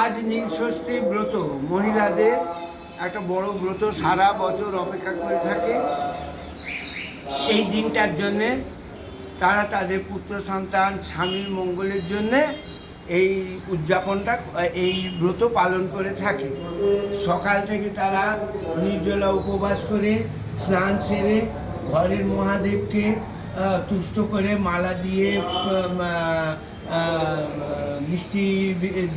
আজ নীলষষ্ঠী ব্রত মহিলাদের একটা বড় ব্রত, সারা বছর অপেক্ষা করে থাকে এই দিনটার জন্যে। তারা তাদের পুত্র সন্তান স্বামীর মঙ্গলের জন্যে এই উদযাপনটা, এই ব্রত পালন করে থাকে। সকাল থেকে তারা নির্জলা উপবাস করে স্নান সেরে ঘরের মহাদেবকে তুষ্ট করে মালা দিয়ে, মিষ্টি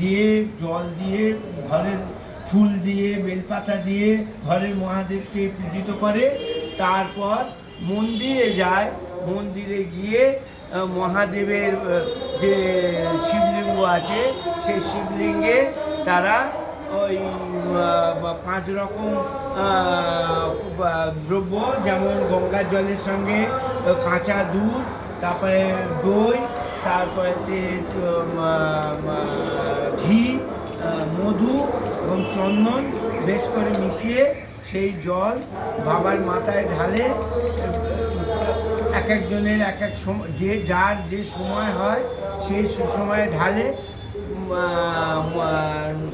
দিয়ে, জল দিয়ে, ঘরের ফুল দিয়ে, বেলপাতা দিয়ে ঘরের মহাদেবকে পূজিত করে। তারপর মন্দিরে যায়, মন্দিরে গিয়ে মহাদেবের যে শিবলিঙ্গ আছে সেই শিবলিঙ্গে তারা ওই 5 রকম দ্রব্য, যেমন গঙ্গার জলের সঙ্গে কাঁচা দুধ, তারপরে দই, তারপরে ঘি, মধু এবং চন্দন বেশ করে মিশিয়ে সেই জল বাবার মাথায় ঢালে। এক একজনের এক এক সময়, যার যে সময় হয় সেই সময়ে ঢালে।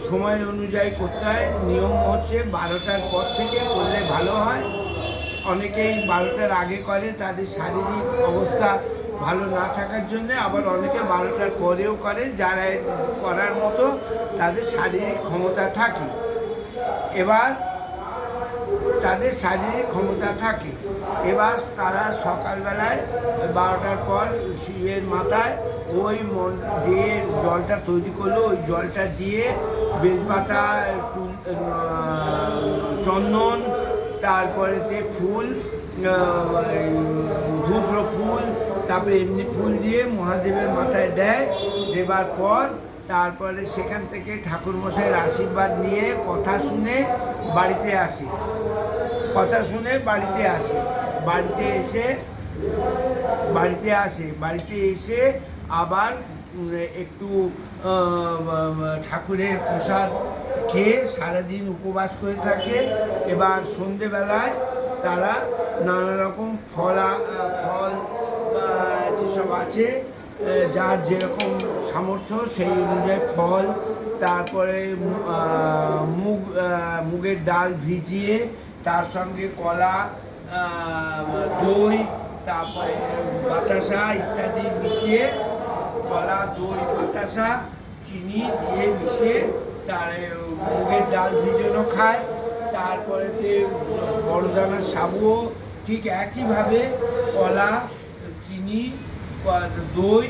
সময় অনুযায়ী করতে হয়। নিয়ম হচ্ছে 12টার পর থেকে করলে ভালো হয়। অনেকেই 12টার আগে করে, তাদের শারীরিক অবস্থা ভালো না থাকার জন্যে। আবার অনেকে 12টার পরেও করে, যারা করার মতো তাদের শারীরিক ক্ষমতা থাকে। এবার তারা সকালবেলায় 12টার পর শিবের মাথায় ওই যে জলটা তৈরি করলো ওই জলটা দিয়ে বেলপাতা, চন্দন, তারপরেতে ফুল, ধূপ্র ফুল, তারপরে এমনি ফুল দিয়ে মহাদেবের মাথায় দেয়। দেবার পর তারপরে সেখান থেকে ঠাকুরমশাইয়ের আশীর্বাদ নিয়ে কথা শুনে বাড়িতে আসে। বাড়িতে এসে আবার একটু ঠাকুরের প্রসাদ খেয়ে সারাদিন উপবাস করে থাকে। এবার সন্ধেবেলায় তারা নানা রকম ফল যেসব আছে, যার যেরকম সামর্থ্য সেই অনুযায়ী ফল, তারপরে মুগের ডাল ভিজিয়ে তার সঙ্গে কলা, দই, তারপরে বাতাসা ইত্যাদি মিশিয়ে, কলা, দই, বাতাসা, চিনি দিয়ে মিশিয়ে তার মুগের ডাল ভিজানো খায়। তারপরেতে বড়দানার সাবুও ঠিক একইভাবে কলা, চিনি, দই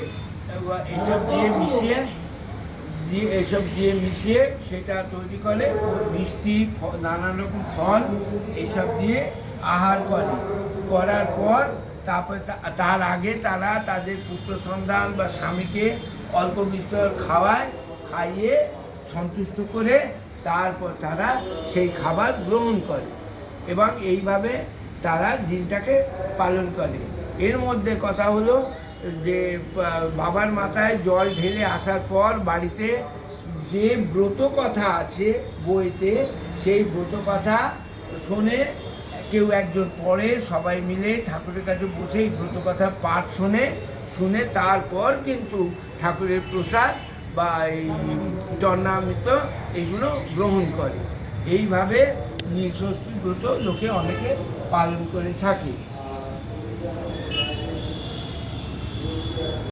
এসব দিয়ে মিশিয়ে সেটা তৈরি করে। মিষ্টি, নানান রকম ফল এইসব দিয়ে আহার করার পর তারপরে তার আগে তারা তাদের পুত্র সন্তান বা স্বামীকে অল্প বিস্তর খাইয়ে সন্তুষ্ট করে তারপর তারা সেই খাবার গ্রহণ করে এবং এইভাবে তারা দিনটাকে পালন করে। এর মধ্যে কথা হলো যে বাবার মাথায় জল ঢেলে আসার পর বাড়িতে যে ব্রত কথা আছে বইতে, সেই ব্রত কথা শোনে কেউ একজন পড়ে, সবাই মিলে ঠাকুরের কাছে বসে এই ব্রত কথা পাঠ শুনে তারপর কিন্তু ঠাকুরের প্রসাদ বা এই চরণামৃত এইগুলো গ্রহণ করে। এইভাবে নীলষষ্ঠী ব্রত লোকে অনেকে পালন করে থাকে।